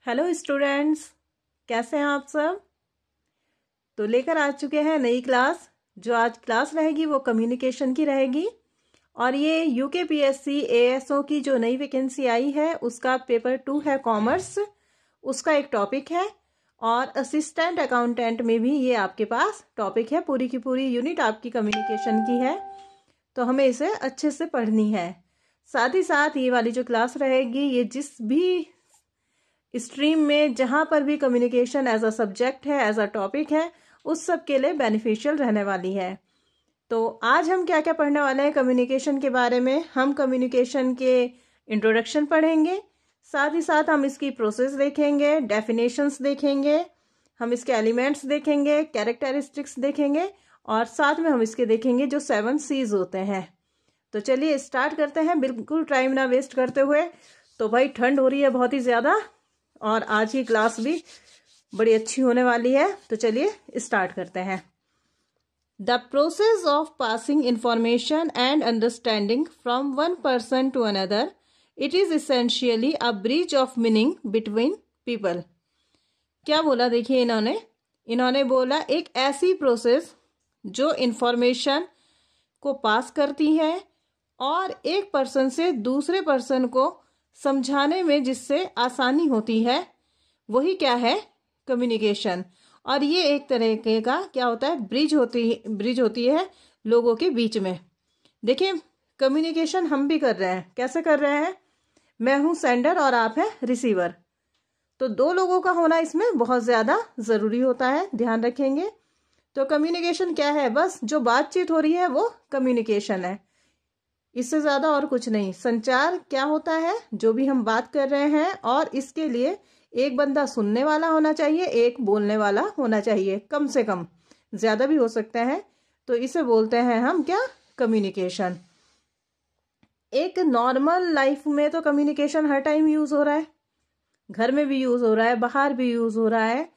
Hello students, कैसे हैं आप सब। तो लेकर आ चुके हैं नई क्लास। जो आज क्लास रहेगी वो कम्युनिकेशन की रहेगी और ये यूकेपीएससी एएसओ की जो नई वैकेंसी आई है उसका पेपर 2 है कॉमर्स, उसका एक टॉपिक है। और असिस्टेंट अकाउंटेंट में भी ये आपके पास टॉपिक है। पूरी की पूरी यूनिट आपकी कम्युनिकेशन की है, तो हमें इसे अच्छे से पढ़नी है। साथ ही साथ ये वाली जो क्लास रहेगी ये जिस भी स्ट्रीम में जहाँ पर भी कम्युनिकेशन एज अ सब्जेक्ट है, एज अ टॉपिक है, उस सब के लिए बेनिफिशियल रहने वाली है। तो आज हम क्या क्या पढ़ने वाले हैं कम्युनिकेशन के बारे में। हम कम्युनिकेशन के इंट्रोडक्शन पढ़ेंगे, साथ ही साथ हम इसकी प्रोसेस देखेंगे, डेफिनेशंस देखेंगे, हम इसके एलिमेंट्स देखेंगे, कैरेक्टरिस्टिक्स देखेंगे और साथ में हम इसके देखेंगे जो 7 C's होते हैं। तो चलिए स्टार्ट करते हैं, बिल्कुल टाइम ना वेस्ट करते हुए। तो भाई ठंड हो रही है बहुत ही ज़्यादा और आज की क्लास भी बड़ी अच्छी होने वाली है, तो चलिए स्टार्ट करते हैं। The process of passing information and understanding from one person to another, it is essentially a bridge of meaning between people. क्या बोला, देखिए इन्होंने बोला एक ऐसी प्रोसेस जो इंफॉर्मेशन को पास करती है और एक पर्सन से दूसरे पर्सन को समझाने में जिससे आसानी होती है, वही क्या है, कम्युनिकेशन। और ये एक तरीके का क्या होता है, ब्रिज होती है लोगों के बीच में। देखिए कम्युनिकेशन हम भी कर रहे हैं, कैसे कर रहे हैं, मैं हूं सेंडर और आप हैं रिसीवर, तो 2 लोगों का होना इसमें बहुत ज़्यादा ज़रूरी होता है, ध्यान रखेंगे। तो कम्युनिकेशन क्या है, बस जो बातचीत हो रही है वो कम्युनिकेशन है, इससे ज़्यादा और कुछ नहीं। संचार क्या होता है, जो भी हम बात कर रहे हैं और इसके लिए एक बंदा सुनने वाला होना चाहिए, एक बोलने वाला होना चाहिए, कम से कम, ज़्यादा भी हो सकता है। तो इसे बोलते हैं हम क्या, कम्युनिकेशन। एक नॉर्मल लाइफ में तो कम्युनिकेशन हर टाइम यूज़ हो रहा है, घर में भी यूज़ हो रहा है, बाहर भी यूज़ हो रहा है,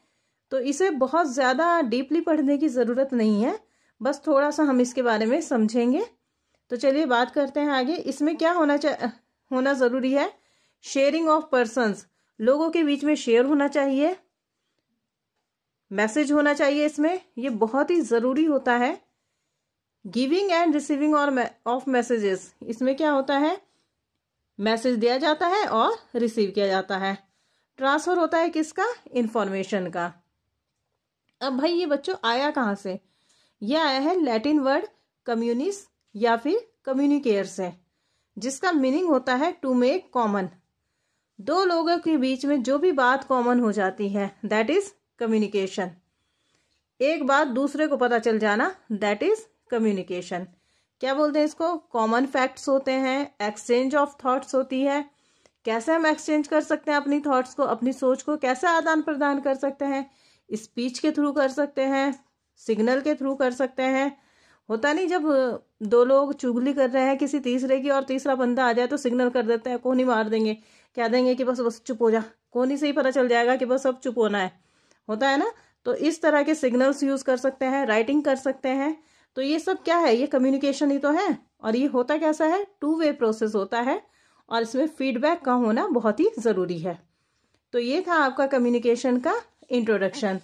तो इसे बहुत ज़्यादा डीपली पढ़ने की ज़रूरत नहीं है, बस थोड़ा सा हम इसके बारे में समझेंगे। तो चलिए बात करते हैं आगे। इसमें क्या होना ज़रूरी है, शेयरिंग ऑफ पर्सन्स, लोगों के बीच में शेयर होना चाहिए, मैसेज होना चाहिए इसमें, ये बहुत ही ज़रूरी होता है। Giving and receiving of messages, इसमें क्या होता है, मैसेज दिया जाता है और रिसीव किया जाता है, ट्रांसफर होता है किसका, इंफॉर्मेशन का। अब भाई ये बच्चों आया कहाँ से, ये आया है लैटिन वर्ड कम्युनिस या फिर कम्युनिकेयर से, जिसका मीनिंग होता है टू मेक कॉमन। 2 लोगों के बीच में जो भी बात कॉमन हो जाती है दैट इज कम्युनिकेशन। एक बात दूसरे को पता चल जाना दैट इज कम्युनिकेशन। क्या बोलते हैं इसको, कॉमन फैक्ट्स होते हैं, एक्सचेंज ऑफ थॉट्स होती है। कैसे हम एक्सचेंज कर सकते हैं अपनी थॉट्स को, अपनी सोच को कैसे आदान प्रदान कर सकते हैं, स्पीच के थ्रू कर सकते हैं, सिग्नल के थ्रू कर सकते हैं। होता नहीं, जब 2 लोग चुगली कर रहे हैं किसी तीसरे की और तीसरा बंदा आ जाए तो सिग्नल कर देते हैं, कोहनी मार देंगे, कह देंगे कि बस चुप हो जा, कोहनी से ही पता चल जाएगा कि बस अब चुप होना है, होता है ना। तो इस तरह के सिग्नल्स यूज कर सकते हैं, राइटिंग कर सकते हैं। तो ये सब क्या है, ये कम्युनिकेशन ही तो है। और ये होता कैसा है, 2 वे प्रोसेस होता है और इसमें फीडबैक का होना बहुत ही ज़रूरी है। तो ये था आपका कम्युनिकेशन का इंट्रोडक्शन।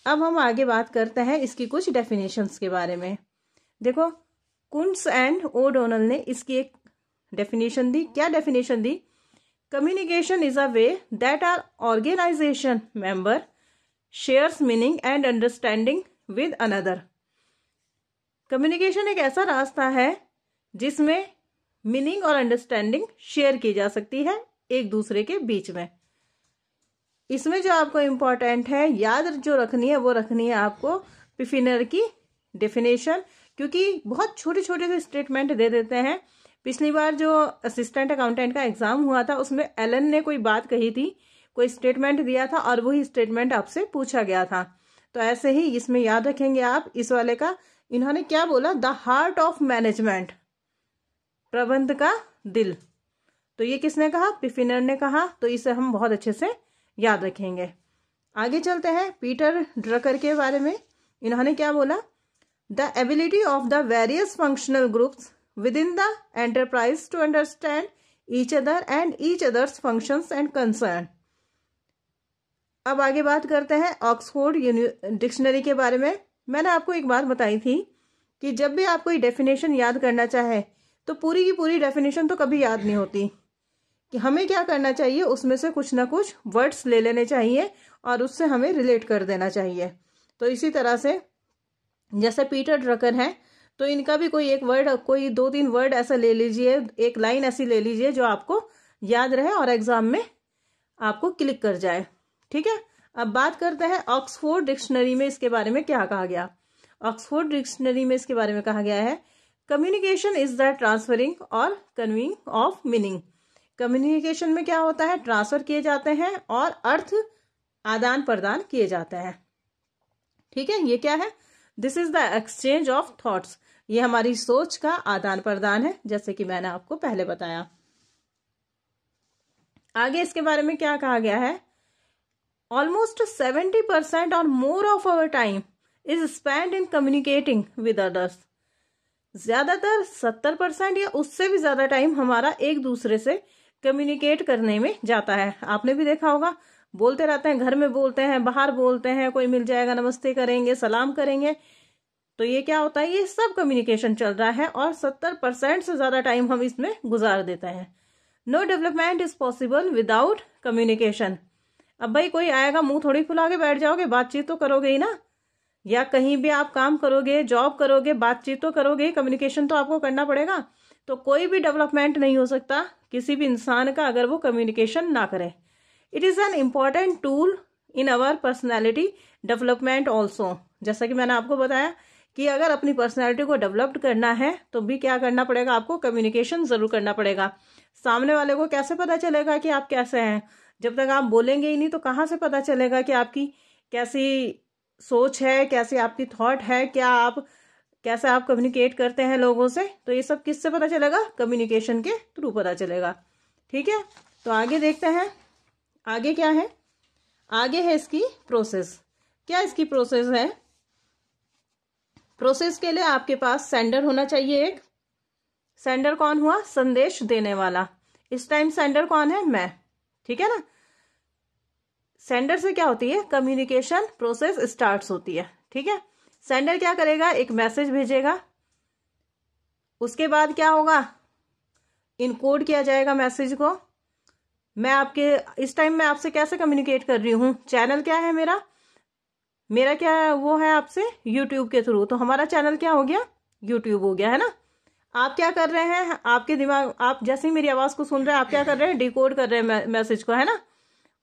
अब हम आगे बात करते हैं इसकी कुछ डेफिनेशंस के बारे में। देखो कुंट्स एंड ओडोनल ने इसकी एक डेफिनेशन दी। क्या डेफिनेशन दी, communication is a way that are organisation members shares meaning and understanding with another. Communication एक ऐसा रास्ता है जिसमें मीनिंग और अंडरस्टैंडिंग शेयर की जा सकती है एक दूसरे के बीच में। इसमें जो आपको इम्पोर्टेंट है, याद जो रखनी है वो रखनी है आपको पिफिनर की डेफिनेशन, क्योंकि बहुत छोटे छोटे से स्टेटमेंट दे देते हैं। पिछली बार जो असिस्टेंट अकाउंटेंट का एग्जाम हुआ था उसमें एलन ने कोई बात कही थी, कोई स्टेटमेंट दिया था और वही स्टेटमेंट आपसे पूछा गया था। तो ऐसे ही इसमें याद रखेंगे आप इस वाले का। इन्होंने क्या बोला, द हार्ट ऑफ मैनेजमेंट, प्रबंध का दिल। तो ये किसने कहा, पिफिनर ने कहा। तो इसे हम बहुत अच्छे से याद रखेंगे। आगे चलते हैं पीटर ड्रकर के बारे में। इन्होंने क्या बोला, the ability of the various functional groups within the enterprise to understand each other and each others functions and concern. अब आगे बात करते हैं ऑक्सफोर्ड डिक्शनरी के बारे में। मैंने आपको एक बात बताई थी कि जब भी आप कोई डेफिनेशन याद करना चाहे तो पूरी की पूरी डेफिनेशन तो कभी याद नहीं होती, कि हमें क्या करना चाहिए, उसमें से कुछ ना कुछ वर्ड्स ले लेने चाहिए और उससे हमें रिलेट कर देना चाहिए। तो इसी तरह से जैसे पीटर ड्रकर हैं, तो इनका भी कोई एक वर्ड, कोई 2-3 वर्ड ऐसा ले लीजिए, एक लाइन ऐसी ले लीजिए जो आपको याद रहे और एग्जाम में आपको क्लिक कर जाए। ठीक है, अब बात करते हैं ऑक्सफोर्ड डिक्शनरी में इसके बारे में क्या कहा गया। ऑक्सफोर्ड डिक्शनरी में इसके बारे में कहा गया है, कम्युनिकेशन इज द ट्रांसफरिंग और कन्वीइंग ऑफ मीनिंग। कम्युनिकेशन में क्या होता है, ट्रांसफर किए जाते हैं और अर्थ आदान प्रदान किए जाते हैं। ठीक है, ये क्या है, this is the exchange of thoughts. ये हमारी सोच का आदान प्रदान है, जैसे कि मैंने आपको पहले बताया। आगे इसके बारे में क्या कहा गया है, ऑलमोस्ट 70% और more of our time is spend in communicating with others. ज्यादातर 70% या उससे भी ज्यादा टाइम हमारा एक दूसरे से कम्युनिकेट करने में जाता है। आपने भी देखा होगा, बोलते रहते हैं, घर में बोलते हैं, बाहर बोलते हैं, कोई मिल जाएगा नमस्ते करेंगे, सलाम करेंगे, तो ये क्या होता है, ये सब कम्युनिकेशन चल रहा है और 70% से ज्यादा टाइम हम इसमें गुजार देते हैं। No development is possible without communication. अब भाई कोई आएगा, मुंह थोड़ी फुला के बैठ जाओगे, बातचीत तो करोगे ही ना, या कहीं भी आप काम करोगे, जॉब करोगे, बातचीत तो करोगे, कम्युनिकेशन तो आपको करना पड़ेगा। तो कोई भी डेवलपमेंट नहीं हो सकता किसी भी इंसान का अगर वो कम्युनिकेशन ना करे। It is an important tool in our personality development also. जैसा कि मैंने आपको बताया कि अगर अपनी पर्सनैलिटी को डेवलप करना है तो भी क्या करना पड़ेगा, आपको कम्युनिकेशन जरूर करना पड़ेगा। सामने वाले को कैसे पता चलेगा कि आप कैसे हैं, जब तक आप बोलेंगे ही नहीं तो कहाँ से पता चलेगा कि आपकी कैसी सोच है, कैसी आपकी थॉट है, कैसे आप कम्युनिकेट करते हैं लोगों से। तो ये सब किससे पता चलेगा, कम्युनिकेशन के थ्रू पता चलेगा। ठीक है, तो आगे देखते हैं, आगे क्या है, आगे है इसकी प्रोसेस। क्या इसकी प्रोसेस है, प्रोसेस के लिए आपके पास सेंडर होना चाहिए। एक सेंडर कौन हुआ, संदेश देने वाला। इस टाइम सेंडर कौन है, मैं। ठीक है ना, सेंडर से क्या होती है, कम्युनिकेशन प्रोसेस स्टार्ट्स होती है। ठीक है, सेंडर क्या करेगा, एक मैसेज भेजेगा, उसके बाद क्या होगा, इनकोड किया जाएगा मैसेज को। मैं आपके इस टाइम मैं आपसे कैसे कम्युनिकेट कर रही हूँ, चैनल क्या है मेरा क्या वो है आपसे, यूट्यूब के थ्रू। तो हमारा चैनल क्या हो गया, यूट्यूब हो गया, है ना। आप क्या कर रहे हैं, आपके दिमाग, आप जैसे ही मेरी आवाज को सुन रहे हैं, आप क्या कर रहे हैं, डिकोड कर रहे हैं मैसेज को, है ना,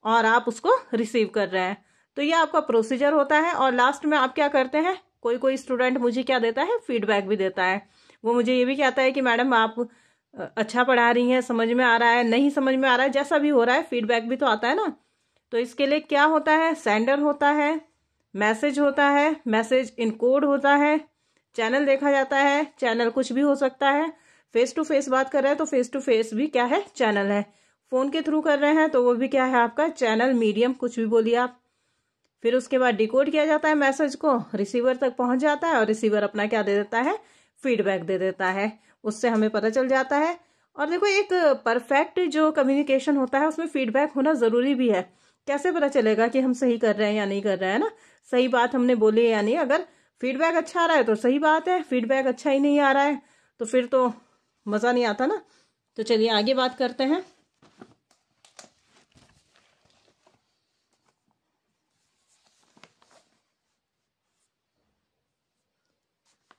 और आप उसको रिसीव कर रहे हैं। तो ये आपका प्रोसीजर होता है। और लास्ट में आप क्या करते हैं, कोई स्टूडेंट मुझे क्या देता है, फीडबैक भी देता है। वो मुझे ये भी कहता है कि मैडम आप अच्छा पढ़ा रही हैं, समझ में आ रहा है, नहीं समझ में आ रहा है, जैसा भी हो रहा है, फीडबैक भी तो आता है ना। तो इसके लिए क्या होता है, सेंडर होता है, मैसेज होता है, मैसेज इनकोड होता है, चैनल देखा जाता है, चैनल कुछ भी हो सकता है। फेस टू फेस बात कर रहे हैं तो फेस टू फेस भी क्या है, चैनल है। फोन के थ्रू कर रहे हैं तो वो भी क्या है, आपका चैनल, मीडियम, कुछ भी बोलिए आप। फिर उसके बाद डिकोड किया जाता है मैसेज को, रिसीवर तक पहुंच जाता है और रिसीवर अपना क्या दे देता है, फीडबैक दे देता है। उससे हमें पता चल जाता है। और देखो, एक परफेक्ट जो कम्युनिकेशन होता है उसमें फीडबैक होना जरूरी भी है। कैसे पता चलेगा कि हम सही कर रहे हैं या नहीं कर रहे हैं ना, सही बात हमने बोली है या नहीं। अगर फीडबैक अच्छा आ रहा है तो सही बात है, फीडबैक अच्छा ही नहीं आ रहा है तो फिर तो मजा नहीं आता ना। तो चलिए आगे बात करते हैं।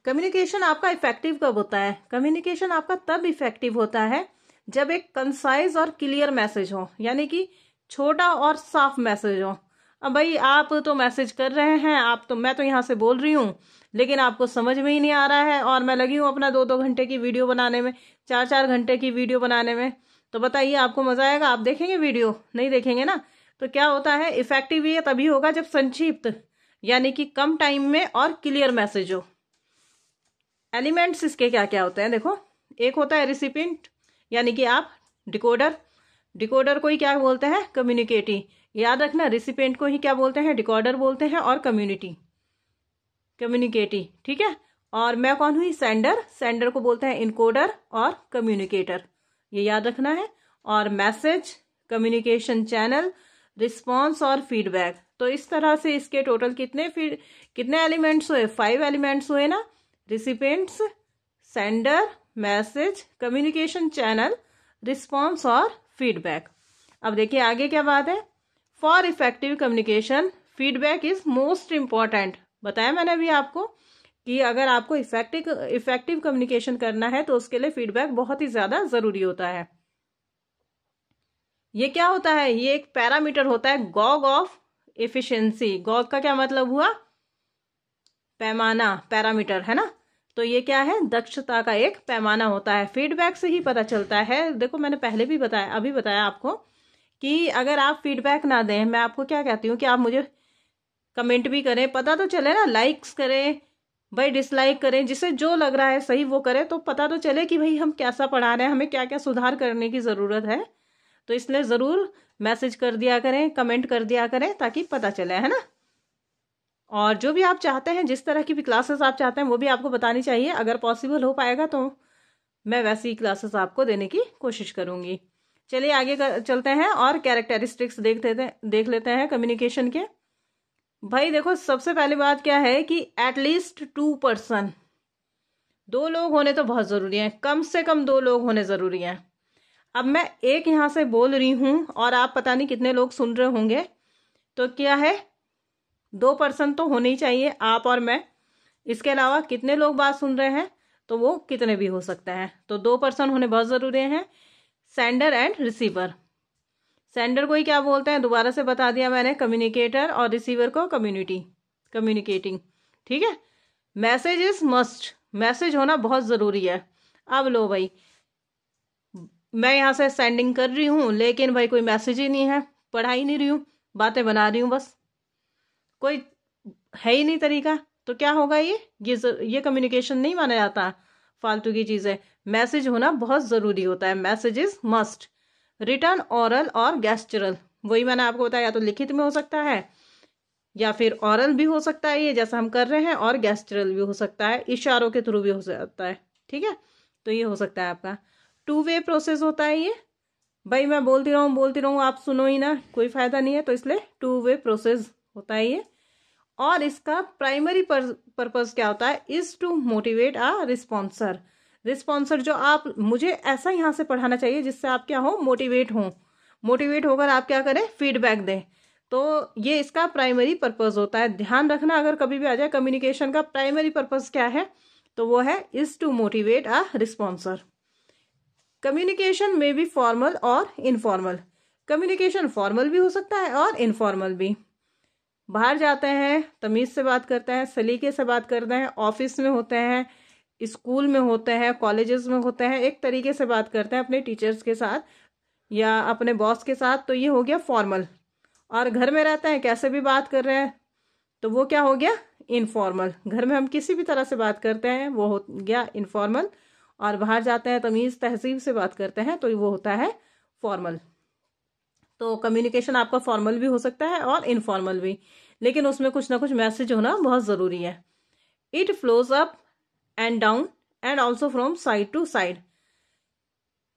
कम्युनिकेशन आपका इफेक्टिव कब होता है, कम्युनिकेशन आपका तब इफेक्टिव होता है जब एक कंसाइज और क्लियर मैसेज हो, यानी कि छोटा और साफ मैसेज हो। अब भाई आप तो मैसेज कर रहे हैं, मैं तो यहाँ से बोल रही हूँ, लेकिन आपको समझ में ही नहीं आ रहा है और मैं लगी हूँ अपना 2-2 घंटे की वीडियो बनाने में, 4-4 घंटे की वीडियो बनाने में। तो बताइए आपको मजा आएगा, आप देखेंगे वीडियो, नहीं देखेंगे ना। तो क्या होता है, इफेक्टिव ये तभी होगा जब संक्षिप्त, यानी कि कम टाइम में और क्लियर मैसेज हो। एलिमेंट्स इसके क्या क्या होते हैं, देखो, एक होता है रिसिपिएंट, यानी कि आप डिकोडर को ही क्या बोलते हैं, कम्युनिकेटी। याद रखना, रिसिपिएंट को ही क्या बोलते हैं, डिकोडर बोलते हैं, और कम्युनिकेटी। ठीक है, और मैं कौन हुई, सेंडर को बोलते हैं इनकोडर और कम्युनिकेटर, ये याद रखना है। और मैसेज, कम्युनिकेशन चैनल, रिस्पॉन्स और फीडबैक। तो इस तरह से इसके टोटल कितने एलिमेंट्स हुए? 5 एलिमेंट्स हुए ना। Recipients, sender, message, communication channel, response और फीडबैक। अब देखिए आगे क्या बात है। For effective communication feedback is most important. बताया मैंने अभी आपको कि अगर आपको इफेक्टिव कम्युनिकेशन करना है तो उसके लिए फीडबैक बहुत ही ज्यादा जरूरी होता है। ये क्या होता है? ये एक पैरामीटर होता है गॉग ऑफ एफिशिएंसी। गॉग का क्या मतलब हुआ? पैमाना, पैरामीटर है ना। तो ये क्या है? दक्षता का एक पैमाना होता है। फीडबैक से ही पता चलता है। देखो मैंने पहले भी बताया, अभी बताया आपको कि अगर आप फीडबैक ना दें, मैं आपको क्या कहती हूँ कि आप मुझे कमेंट भी करें, पता तो चले ना, लाइक्स करें भाई, डिसलाइक करें, जिसे जो लग रहा है सही वो करें, तो पता तो चले कि भाई हम कैसा पढ़ा रहे हैं, हमें क्या क्या सुधार करने की ज़रूरत है। तो इसलिए ज़रूर मैसेज कर दिया करें, कमेंट कर दिया करें, ताकि पता चले, है ना। और जो भी आप चाहते हैं, जिस तरह की भी क्लासेस आप चाहते हैं वो भी आपको बतानी चाहिए। अगर पॉसिबल हो पाएगा तो मैं वैसी ही क्लासेस आपको देने की कोशिश करूँगी। चलिए आगे चलते हैं और कैरेक्टरिस्टिक्स देख लेते हैं कम्युनिकेशन के। भाई देखो सबसे पहली बात क्या है कि एटलीस्ट 2 पर्सन, 2 लोग होने तो बहुत ज़रूरी है, कम से कम 2 लोग होने ज़रूरी हैं। अब मैं एक यहाँ से बोल रही हूँ और आप पता नहीं कितने लोग सुन रहे होंगे, तो क्या है 2 पर्सन तो होने ही चाहिए, आप और मैं। इसके अलावा कितने लोग बात सुन रहे हैं तो वो कितने भी हो सकते हैं, तो 2 पर्सन होने बहुत ज़रूरी हैं। Sender and receiver. सेंडर को ही क्या बोलते हैं, दोबारा से बता दिया मैंने, कम्युनिकेटर, और रिसीवर को कम्युनिकेटिंग। ठीक है। मैसेज इज मस्ट, मैसेज होना बहुत ज़रूरी है। अब लो भाई, मैं यहाँ से सेंडिंग कर रही हूँ लेकिन भाई कोई मैसेज ही नहीं है, पढ़ा ही नहीं रही हूँ, बातें बना रही हूँ बस, कोई है ही नहीं तरीका, तो क्या होगा? ये कम्युनिकेशन नहीं माना जाता, फालतू की चीज़ है। मैसेज होना बहुत ज़रूरी होता है, message is must. Return, oral और गेस्चरल, वही मैंने आपको बताया, या तो लिखित में हो सकता है या फिर ओरल भी हो सकता है, ये जैसा हम कर रहे हैं, और गेस्चरल भी हो सकता है, इशारों के थ्रू भी हो सकता है। ठीक है, तो ये हो सकता है आपका 2 वे प्रोसेस होता है ये। भाई मैं बोलती रहूँ आप सुनो ही ना, कोई फायदा नहीं है, तो इसलिए 2 वे प्रोसेस होता है ये। और इसका प्राइमरी पर्पस क्या होता है? Is to motivate a रिस्पॉन्सर। रिस्पॉन्सर जो आप, मुझे ऐसा यहाँ से पढ़ाना चाहिए जिससे आप क्या हो, मोटिवेट होकर आप क्या करें, फीडबैक दें। तो ये इसका प्राइमरी पर्पस होता है। ध्यान रखना अगर कभी भी आ जाए कम्युनिकेशन का प्राइमरी पर्पस क्या है, तो वो है is to motivate a responder. कम्युनिकेशन में भी फॉर्मल और इनफॉर्मल। कम्युनिकेशन फॉर्मल भी हो सकता है और इनफॉर्मल भी। बाहर जाते हैं तमीज़ से बात करते हैं, सलीके से बात करते हैं, ऑफिस में होते हैं, स्कूल में होते हैं, कॉलेजेस में होते हैं, एक तरीके से बात करते हैं अपने टीचर्स के साथ या अपने बॉस के साथ, तो ये हो गया फॉर्मल। और घर में रहते हैं कैसे भी बात कर रहे हैं, तो वो क्या हो गया, इनफॉर्मल। घर में हम किसी भी तरह से बात करते हैं वो हो गया इनफॉर्मल, और बाहर जाते हैं तमीज़ तहजीब से बात करते हैं तो वो होता है फॉर्मल। तो कम्युनिकेशन आपका फॉर्मल भी हो सकता है और इनफॉर्मल भी, लेकिन उसमें कुछ ना कुछ मैसेज होना बहुत ज़रूरी है। It flows up and down and also from side to side.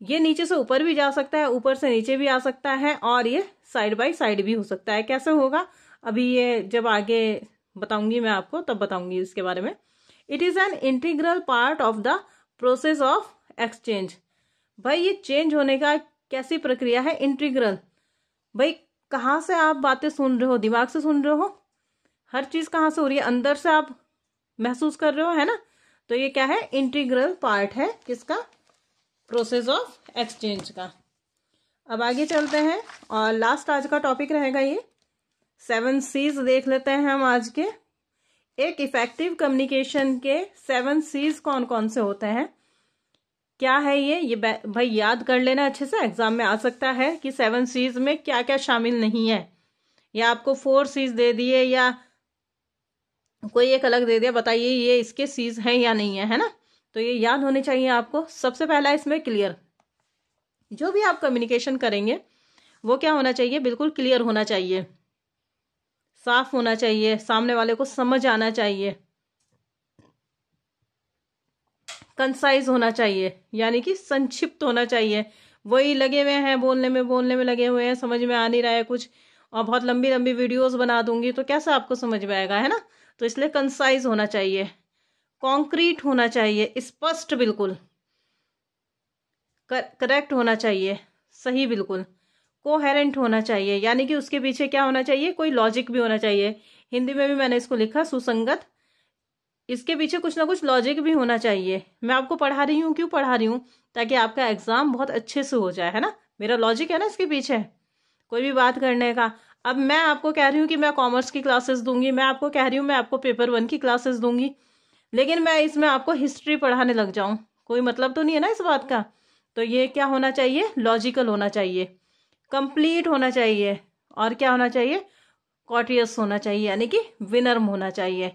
ये नीचे से ऊपर भी जा सकता है, ऊपर से नीचे भी आ सकता है, और ये साइड बाय साइड भी हो सकता है। कैसे होगा अभी ये जब आगे बताऊंगी मैं आपको, तब बताऊंगी इसके बारे में। It is an integral part of the process of exchange. भाई ये चेंज होने का कैसी प्रक्रिया है, इंटीग्रल। भाई कहाँ से आप बातें सुन रहे हो, दिमाग से सुन रहे हो, हर चीज़ कहाँ से हो रही है, अंदर से आप महसूस कर रहे हो, है ना। तो ये क्या है, इंटीग्रल पार्ट है किसका, प्रोसेस ऑफ एक्सचेंज का। अब आगे चलते हैं और लास्ट आज का टॉपिक रहेगा ये 7 C's देख लेते हैं हम आज के। एक इफेक्टिव कम्युनिकेशन के 7 C's कौन कौन से होते हैं, क्या है ये भाई याद कर लेना अच्छे से, एग्जाम में आ सकता है कि 7 C's में क्या क्या शामिल नहीं है, या आपको 4 C's दे दिए या कोई एक अलग दे दिया, बताइए ये इसके C's हैं या नहीं है ना। तो ये याद होने चाहिए आपको। सबसे पहला इसमें क्लियर। जो भी आप कम्युनिकेशन करेंगे वो क्या होना चाहिए, बिल्कुल क्लियर होना चाहिए, साफ होना चाहिए, सामने वाले को समझ आना चाहिए, कंसाइज होना चाहिए, यानी कि संक्षिप्त होना चाहिए। वही लगे हुए हैं बोलने में लगे हुए हैं, समझ में आ नहीं रहा है कुछ, और बहुत लंबी लंबी वीडियोस बना दूंगी तो कैसा आपको समझ में आएगा, है ना। तो इसलिए कंसाइज होना चाहिए, कॉन्क्रीट होना चाहिए, स्पष्ट बिल्कुल, करेक्ट होना चाहिए, सही बिल्कुल, कोहेरेंट होना चाहिए, यानी कि उसके पीछे क्या होना चाहिए, कोई लॉजिक भी होना चाहिए। हिंदी में भी मैंने इसको लिखा सुसंगत, इसके पीछे कुछ ना कुछ लॉजिक भी होना चाहिए। मैं आपको पढ़ा रही हूँ, क्यों पढ़ा रही हूँ, ताकि आपका एग्जाम बहुत अच्छे से हो जाए, है ना। मेरा लॉजिक है ना इसके पीछे कोई भी बात करने का। अब मैं आपको कह रही हूँ कि मैं कॉमर्स की क्लासेस दूंगी, मैं आपको कह रही हूँ मैं आपको पेपर 1 की क्लासेस दूंगी, लेकिन मैं इसमें आपको हिस्ट्री पढ़ाने लग जाऊं, कोई मतलब तो नहीं है ना इस बात का। तो ये क्या होना चाहिए, लॉजिकल होना चाहिए, कंप्लीट होना चाहिए, और क्या होना चाहिए, कॉर्टियस होना चाहिए, यानी कि विनम्र होना चाहिए।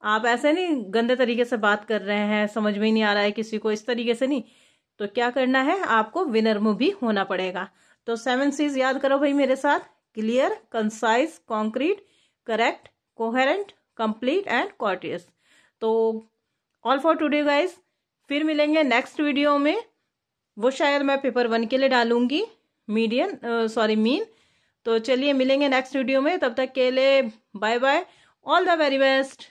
आप ऐसे नहीं गंदे तरीके से बात कर रहे हैं, समझ में ही नहीं आ रहा है किसी को, इस तरीके से नहीं। तो क्या करना है, आपको विनम्र भी होना पड़ेगा। तो 7 C's याद करो भाई मेरे साथ, clear, concise, concrete, correct, coherent, complete and courteous. तो ऑल फॉर टुडे गाइज, फिर मिलेंगे नेक्स्ट वीडियो में, वो शायद मैं पेपर 1 के लिए डालूंगी, मीन। तो चलिए मिलेंगे नेक्स्ट वीडियो में, तब तक के लिए bye bye, all the very best.